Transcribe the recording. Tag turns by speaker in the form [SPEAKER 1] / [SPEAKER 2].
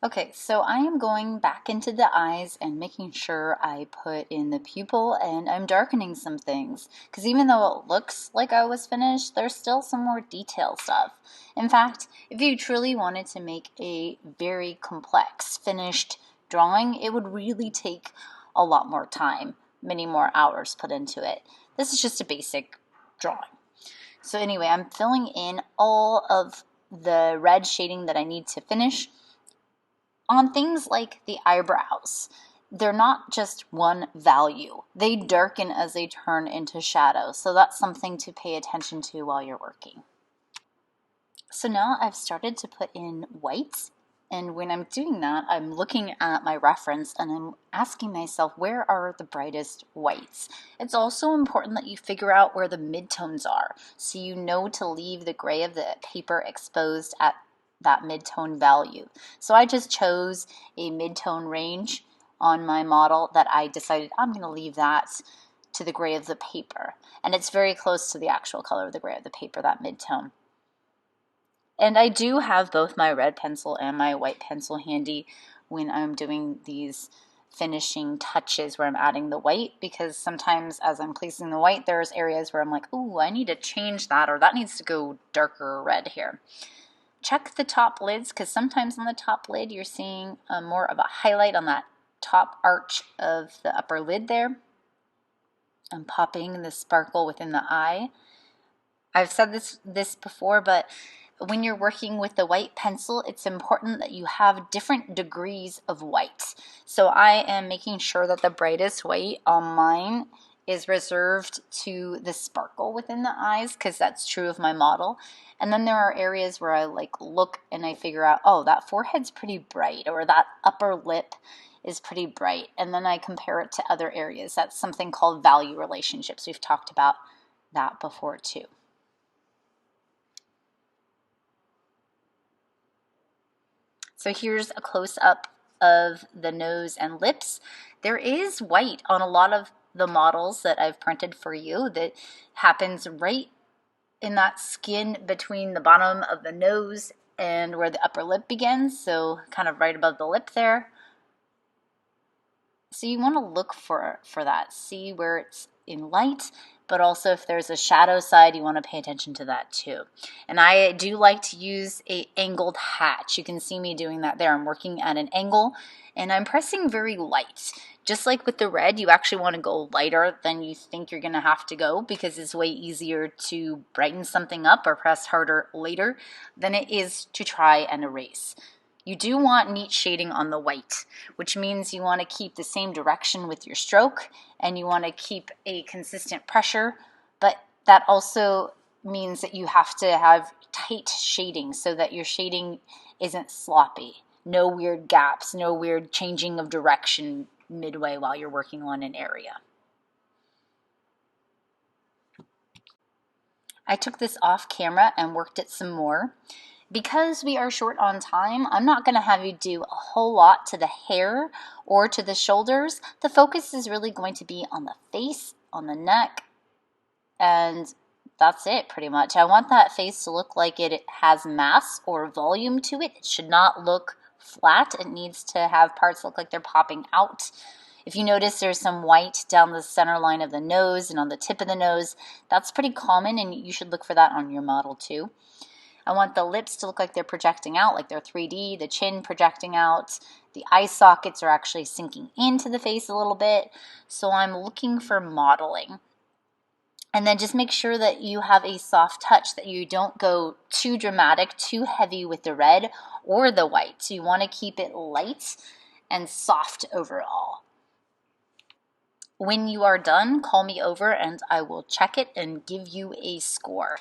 [SPEAKER 1] Okay, so I am going back into the eyes and making sure I put in the pupil and I'm darkening some things because even though it looks like I was finished, there's still some more detail stuff. In fact, if you truly wanted to make a very complex finished drawing, it would really take a lot more time, many more hours put into it. This is just a basic drawing. So anyway, I'm filling in all of the red shading that I need to finish on things like the eyebrows. They're not just one value. They darken as they turn into shadow. So that's something to pay attention to while you're working. So now I've started to put in whites. And when I'm doing that, I'm looking at my reference and I'm asking myself, where are the brightest whites? It's also important that you figure out where the midtones are so you know to leave the gray of the paper exposed at that midtone value. So I just chose a midtone range on my model that I decided I'm going to leave that to the gray of the paper. And it's very close to the actual color of the gray of the paper, that midtone. And I do have both my red pencil and my white pencil handy when I'm doing these finishing touches where I'm adding the white, because sometimes as I'm placing the white, there's areas where I'm like, ooh, I need to change that, or that needs to go darker red here. Check the top lids, because sometimes on the top lid you're seeing more of a highlight on that top arch of the upper lid there. I'm popping the sparkle within the eye. I've said this before, but when you're working with the white pencil, it's important that you have different degrees of white. So I am making sure that the brightest white on mine is reserved to the sparkle within the eyes, because that's true of my model. And then there are areas where I look and I figure out, oh, that forehead's pretty bright, or that upper lip is pretty bright. And then I compare it to other areas. That's something called value relationships. We've talked about that before too. So here's a close-up of the nose and lips. There is white on a lot of the models that I've printed for you that happens right in that skin between the bottom of the nose and where the upper lip begins, so kind of right above the lip there. So you want to look for that. See where it's in light, but also if there's a shadow side, you want to pay attention to that too. And I do like to use a angled hatch. You can see me doing that there. I'm working at an angle and I'm pressing very light. Just like with the red, you actually want to go lighter than you think you're going to have to go, because it's way easier to brighten something up or press harder later than it is to try and erase. You do want neat shading on the white, which means you want to keep the same direction with your stroke and you want to keep a consistent pressure, but that also means that you have to have tight shading so that your shading isn't sloppy. No weird gaps, no weird changing of direction midway while you're working on an area. I took this off camera and worked it some more. Because we are short on time, I'm not going to have you do a whole lot to the hair or to the shoulders. The focus is really going to be on the face, on the neck, and that's it pretty much. I want that face to look like it has mass or volume to it. It should not look flat. It needs to have parts look like they're popping out. If you notice there's some white down the center line of the nose and on the tip of the nose, that's pretty common and you should look for that on your model too. I want the lips to look like they're projecting out, like they're 3D, the chin projecting out. The eye sockets are actually sinking into the face a little bit. So I'm looking for modeling. And then just make sure that you have a soft touch, that you don't go too dramatic, too heavy with the red or the white. So you want to keep it light and soft overall. When you are done, call me over and I will check it and give you a score.